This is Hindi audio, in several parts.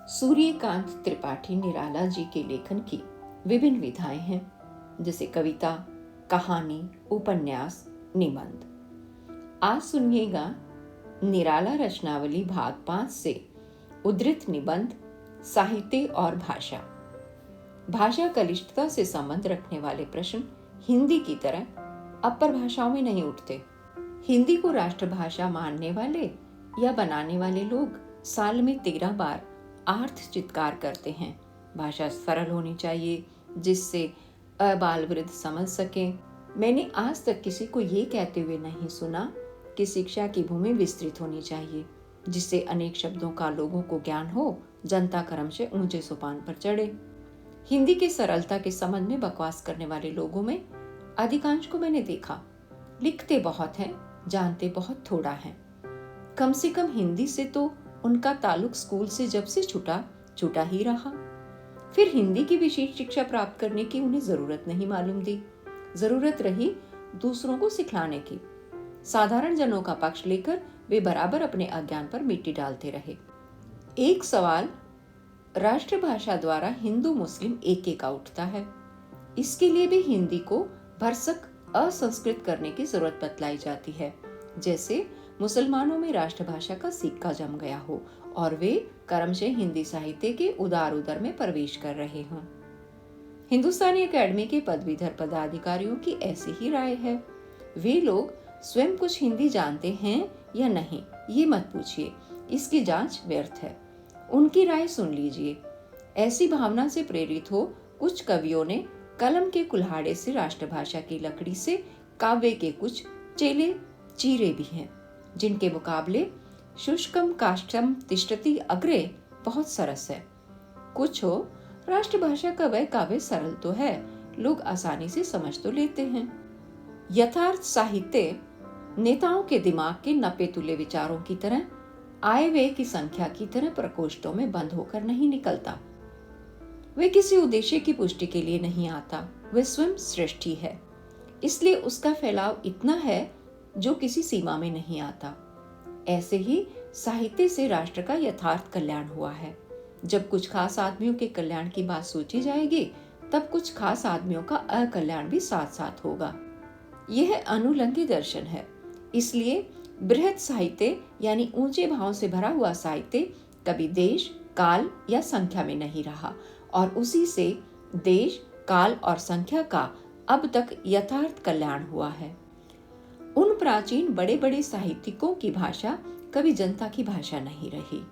सूर्यकांत त्रिपाठी निराला जी के लेखन की विभिन्न विधाएं हैं, जैसे कविता, कहानी, उपन्यास, निबंध। आज सुनिएगा निराला रचनावली भाग 5 से उद्धृत निबंध साहित्य और भाषा। भाषा कलिष्ठता से संबंध रखने वाले प्रश्न हिंदी की तरह अपर भाषाओं में नहीं उठते। हिंदी को राष्ट्रभाषा मानने वाले या बनाने वाले लोग साल में 13 बार आर्थ चित्कार करते हैं। भाषा सरल होनी चाहिए जिससे अबाल वृद्ध समझ सके। मैंने आज तक किसी को ये कहते हुए नहीं सुना कि शिक्षा की भूमि विस्तृत होनी चाहिए जिससे अनेक शब्दों का लोगों को ज्ञान हो, जनता क्रम से ऊंचे सोपान पर चढ़े। हिंदी की सरलता के संबंध में बकवास करने वाले लोगों में अधिकांश को मैंने देखा। लिखते बहुत हैं, जानते बहुत थोड़ा हैं। कम से कम हिंदी से तो उनका ताल्लुक स्कूल से जब से छूटा ही रहा। फिर हिंदी की विशेष शिक्षा प्राप्त करने की उन्हें जरूरत नहीं मालूम थी। जरूरत रही दूसरों को सिखलाने की। साधारण जनों का पक्ष लेकर वे बराबर अपने अज्ञान पर मिट्टी डालते रहे। एक सवाल राष्ट्रभाषा द्वारा हिंदू मुस्लिम एक का उठता है। इसके लिए भी हिंदी को भरसक असंस्कृत करने की जरूरत बतलाई जाती है, जैसे मुसलमानों में राष्ट्रभाषा का सिक्का जम गया हो और वे क्रमशः हिंदी साहित्य के उदार उदर में प्रवेश कर रहे हों। हिंदुस्तानी अकेडमी के पदवीधर पदाधिकारियों की ऐसी ही राय है। वे लोग स्वयं कुछ हिंदी जानते हैं या नहीं ये मत पूछिए, इसकी जांच व्यर्थ है। उनकी राय सुन लीजिए। ऐसी भावना से प्रेरित हो कुछ कवियों ने कलम के कुल्हाड़े से राष्ट्रभाषा की लकड़ी से काव्य के कुछ चेले चीरे भी हैं, जिनके मुकाबले शुष्कम काष्ठम तिष्ठति अग्रे बहुत सरस है। कुछ हो राष्ट्रभाषा का वह काव्य सरल तो है, लोग आसानी से समझ तो लेते हैं। यथार्थ साहित्य नेताओं के दिमाग के नपे तुले विचारों की तरह आए वे की संख्या की तरह प्रकोष्ठों में बंद होकर नहीं निकलता। वे किसी उद्देश्य की पुष्टि के लिए नहीं आता, वह स्वयं सृष्टि है, इसलिए उसका फैलाव इतना है जो किसी सीमा में नहीं आता। ऐसे ही साहित्य से राष्ट्र का यथार्थ कल्याण हुआ है। जब कुछ खास आदमियों के कल्याण की बात सोची जाएगी, तब कुछ खास आदमियों का अकल्याण भी साथ साथ होगा। यह अनुलंघ्य दर्शन है। इसलिए बृहत साहित्य यानी ऊंचे भाव से भरा हुआ साहित्य कभी देश, काल या संख्या में नहीं रहा और उसी से देश, काल और संख्या का अब तक यथार्थ कल्याण हुआ है। उन प्राचीन बड़े बड़े साहित्यिकों की भाषा कभी जनता की भाषा नहीं रही।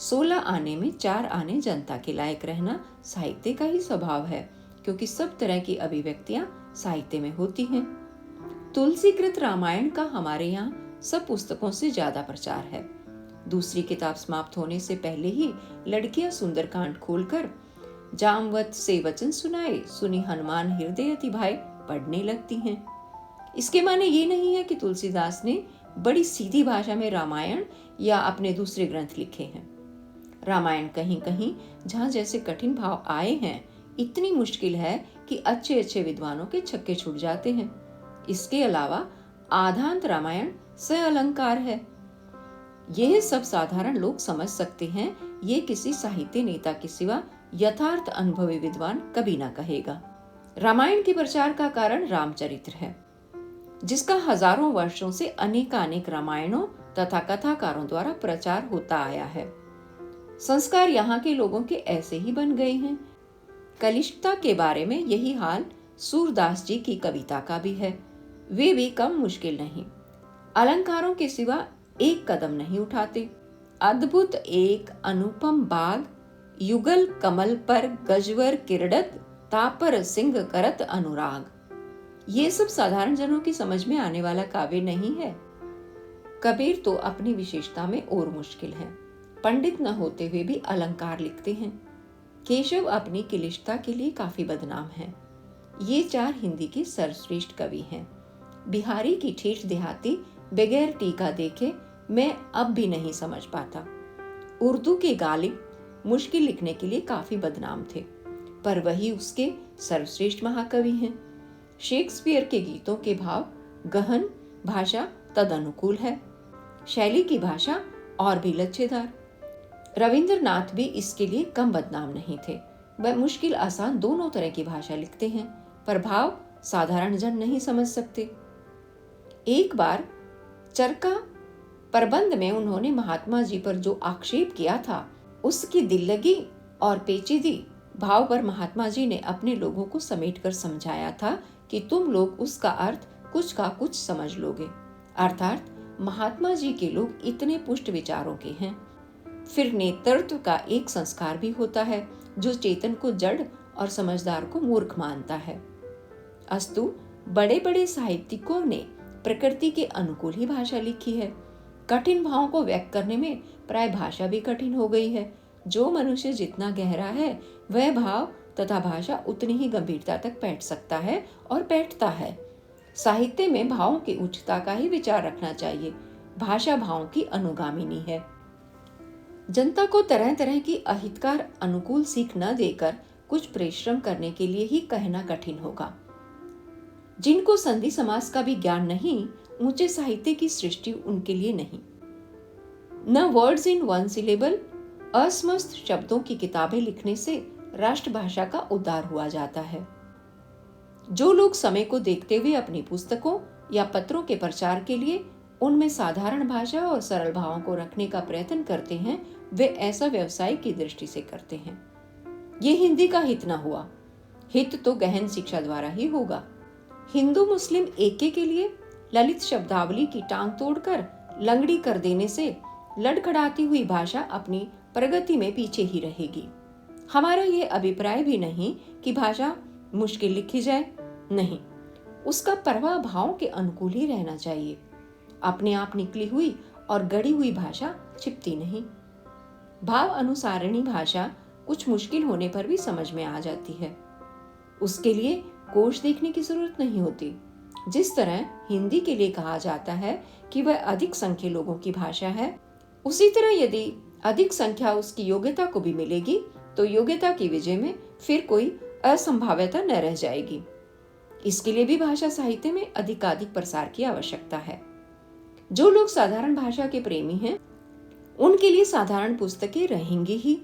16 आने में 4 आने जनता के लायक रहना साहित्य का ही स्वभाव है, क्योंकि सब तरह की अभिव्यक्तियां साहित्य में होती हैं। तुलसीकृत रामायण का हमारे यहाँ सब पुस्तकों से ज्यादा प्रचार है। दूसरी किताब समाप्त होने से पहले ही लड़कियां सुंदरकांड खोलकर जामवत से वचन सुनाए सुनी हनुमान हृदय अति भाई पढ़ने लगती हैं। इसके माने ये नहीं है कि तुलसीदास ने बड़ी सीधी भाषा में रामायण या अपने दूसरे ग्रंथ लिखे हैं। रामायण कहीं कहीं जहाँ जैसे कठिन भाव आए हैं, इतनी मुश्किल है कि अच्छे अच्छे विद्वानों के छक्के छूट जाते हैं। इसके अलावा आधांत रामायण से अलंकार है। यह सब साधारण लोग समझ सकते हैं, ये किसी साहित्य नेता के सिवा यथार्थ अनुभवी विद्वान कभी ना कहेगा। रामायण के प्रचार का कारण रामचरित्र है, जिसका हजारों वर्षों से अनेकानेक रामायणों तथा कथाकारों द्वारा प्रचार होता आया है। संस्कार यहाँ के लोगों के ऐसे ही बन गए हैं। कलिष्ठता के बारे में यही हाल सूरदास जी की कविता का भी है। वे भी कम मुश्किल नहीं, अलंकारों के सिवा एक कदम नहीं उठाते। अद्भुत एक अनुपम बाग, युगल कमल पर गजवर किरडत, तापर सिंह करत अनुराग। ये सब साधारण जनों की समझ में आने वाला काव्य नहीं है। कबीर तो अपनी विशेषता में और मुश्किल है। पंडित न होते हुए भी अलंकार लिखते हैं। केशव अपनी क्लिष्टता के लिए काफी बदनाम है। ये 4 हिंदी के सर्वश्रेष्ठ कवि हैं। बिहारी की ठेठ देहाती बगैर टीका देखे मैं अब भी नहीं समझ पाता। उर्दू के गालिब मुश्किल लिखने के लिए काफी बदनाम थे, पर वही उसके सर्वश्रेष्ठ महाकवि हैं। शेक्सपियर के गीतों के भाव गहन, भाषा तदनुकूल है, शैली की भाषा और भी लच्छेदार। रविंद्रनाथ भी इसके लिए कम बदनाम नहीं थे। वह मुश्किल आसान दोनों तरह की भाषा लिखते हैं, पर भाव साधारण जन नहीं समझ सकते। एक बार चरका प्रबंध में उन्होंने महात्मा जी पर जो आक्षेप किया था, उसकी दिल्लगी और पेचीदी भाव पर महात्मा जी ने अपने लोगों को समेटकर समझाया था कि तुम लोग उसका अर्थ कुछ का कुछ समझ लोगे। अर्थात महात्मा जी के लोग इतने पुष्ट विचारों के हैं। फिर नेतृत्व का एक संस्कार भी होता है जो चेतन को जड़ और समझदार को मूर्ख मानता है। अस्तु बड़े बड़े साहित्यिकों ने प्रकृति के अनुकूल ही भाषा लिखी है। कठिन भावों को व्यक्त करने में प्राय भाषा भी कठिन हो गई है। जो मनुष्य जितना गहरा है वह भाव तथा भाषा उतनी ही गंभीरता तक बैठ सकता है और बैठता है। साहित्य में भावों की उच्चता का ही विचार रखना चाहिए। भाषा भावों की अनुगामिनी है। जनता को तरह तरह की अहितकार अनुकूल सीख न देकर कुछ परिश्रम करने के लिए ही कहना कठिन होगा। जिनको संधि समास का भी ज्ञान नहीं, ऊंचे साहित्य की सृष्टि उनके लिए नहीं। न वर्ड्स इन वन सिलेबल असमस्त शब्दों की किताबें लिखने से राष्ट्रभाषा का उद्धार हुआ जाता है। जो लोग समय को देखते हुए अपनी पुस्तकों या पत्रों के प्रचार के लिए उनमें साधारण भाषा और सरल भावों को रखने का प्रयत्न करते हैं, वे ऐसा व्यवसाय की दृष्टि से करते हैं। ये हिंदी का हित न हुआ। हित तो गहन शिक्षा द्वारा ही होगा। हिंदू मुस्लिम एके के लिए ललित शब्दावली की टांग तोड़कर लंगड़ी कर देने से लड़खड़ाती हुई भाषा अपनी प्रगति में पीछे ही रहेगी। हमारा ये अभिप्राय भी नहीं कि भाषा मुश्किल लिखी जाए, नहीं, उसका प्रवाह भाव के अनुकूल ही रहना चाहिए। अपने आप निकली हुई और गढ़ी हुई भाषा छिपती नहीं। भाव अनुसारणी भाषा कुछ मुश्किल होने पर भी समझ में आ जाती है। उसके लिए कोश देखने की जरूरत नहीं होती। जिस तरह हिंदी के लिए कहा जाता है कि वह अधिक संख्या लोगों की भाषा है, उसी तरह यदि अधिक संख्या उसकी योग्यता को भी मिलेगी तो योग्यता की विजय में फिर कोई असंभाव्यता न रह जाएगी। इसके लिए भी भाषा साहित्य में अधिकाधिक प्रसार की आवश्यकता है। जो लोग साधारण भाषा के प्रेमी हैं, उनके लिए साधारण पुस्तकें रहेंगी ही।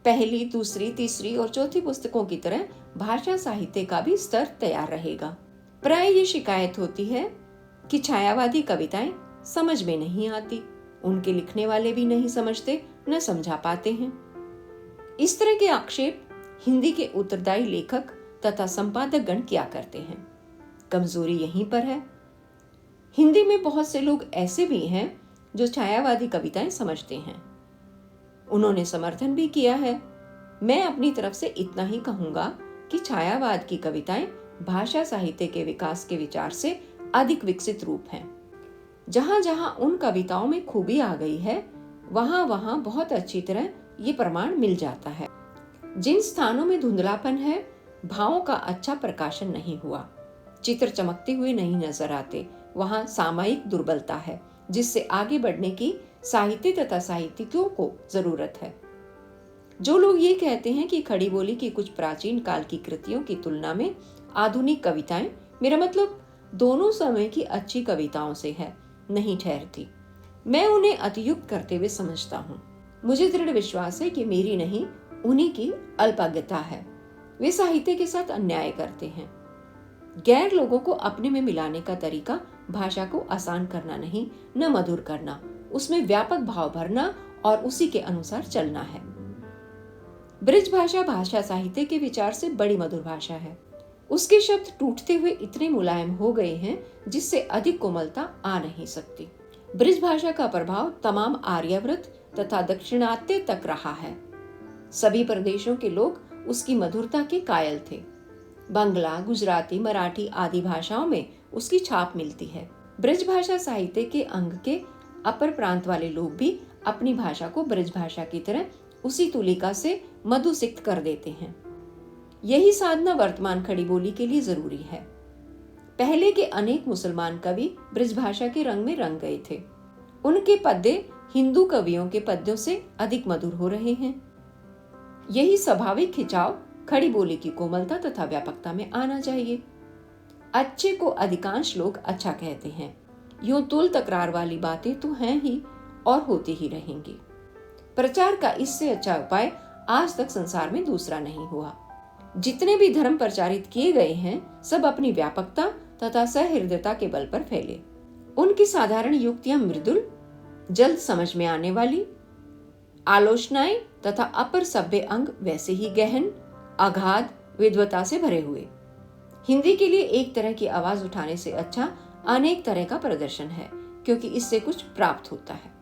पहली, दूसरी, तीसरी और चौथी पुस्तकों की तरह भाषा साहित्य का भी स्तर तैयार रहेगा। प्राय ये शिकायत होती है कि छायावादी कविताएं समझ में नहीं आती। उनके लिखने वाले भी नहीं समझते, न समझा पाते हैं। इस तरह के आक्षेप हिंदी के उत्तरदायी लेखक तथा संपादक गण क्या करते हैं। कमजोरी यहीं पर है। हिंदी में बहुत से लोग ऐसे भी हैं जो छायावादी कविताएं समझते हैं। उन्होंने समर्थन भी किया है। मैं अपनी तरफ से इतना ही कहूंगा कि छायावाद की कविताएं भाषा साहित्य के विकास के विचार से अधिक विकसित रूप हैं। जहां जहां उन कविताओं में खूबी आ गई है, वहां वहां बहुत अच्छी तरह ये प्रमाण मिल जाता है। जिन स्थानों में धुंधलापन है, भावों का अच्छा प्रकाशन नहीं हुआ, चित्र चमकते हुए नहीं नजर आते, वहां सामयिक दुर्बलता है, जिससे आगे बढ़ने की साहित्य तथा साहित्यिकों को जरूरत है। जो लोग ये कहते हैं कि खड़ी बोली की कुछ प्राचीन काल की कृतियों की तुलना में आधुनिक कविताएं, मेरा मतलब दोनों समय की अच्छी कविताओं से है, नहीं ठहरती। मैं उन्हें अतियुक्त करते हुए समझता हूँ। मुझे दृढ़ विश्वास है कि मेरी नहीं, उन्हीं की अल्पज्ञता है। वे साहित्य के साथ अन्याय करते हैं। गैर लोगों को अपने में मिलाने का तरीका भाषा को आसान करना नहीं, न मधुर करना, उसमें व्यापक भाव भरना और उसी के अनुसार चलना है। ब्रज भाषा भाषा साहित्य के विचार से बड़ी मधुर भाषा है। उसके शब्द टूटते हुए इतने मुलायम हो गए हैं जिससे अधिक कोमलता आ नहीं सकती। ब्रज भाषा का प्रभाव तमाम आर्यावर्त तथा दक्षिणात्य तक रहा है। सभी प्रदेशों के लोग उसकी मधुरता के कायल थे। बंगला, गुजराती, मराठी आदि भाषाओं में उसकी छाप मिलती है। ब्रज भाषा साहित्य के अंग के अपर प्रांत वाले लोग भी अपनी भाषा को ब्रज भाषा की तरह उसी तुलिका से मधुसिक्त कर देते हैं। यही साधना वर्तमान खड़ी बोली के लिए जरूरी है। पहले के अनेक मुसलमान कवि ब्रज भाषा के रंग में रंग गए थे। उनके पद्य हिंदू कवियों के पद्यों से अधिक मधुर हो रहे हैं। यही स्वाभाविक खिंचाव खड़ी बोली की कोमलता तथा व्यापकता में आना चाहिए। अच्छे को अधिकांश लोग अच्छा कहते हैं। यूं तुल तकरार वाली बातें तो हैं ही और होती ही रहेंगी। प्रचार का इससे अच्छा उपाय आज तक संसार में दूसरा नहीं हुआ। जितने भी धर्म प्रचारित किए गए हैं सब अपनी व्यापकता तथा सहृदयता के बल पर फैले। उनकी साधारण युक्तियां मृदुल, जल्द समझ में आने वाली, आलोचनाएं तथा अपर सभ्य अंग वैसे ही गहन, अगाध विद्वता से भरे हुए। हिंदी के लिए एक तरह की आवाज उठाने से अच्छा अनेक तरह का प्रदर्शन है, क्योंकि इससे कुछ प्राप्त होता है।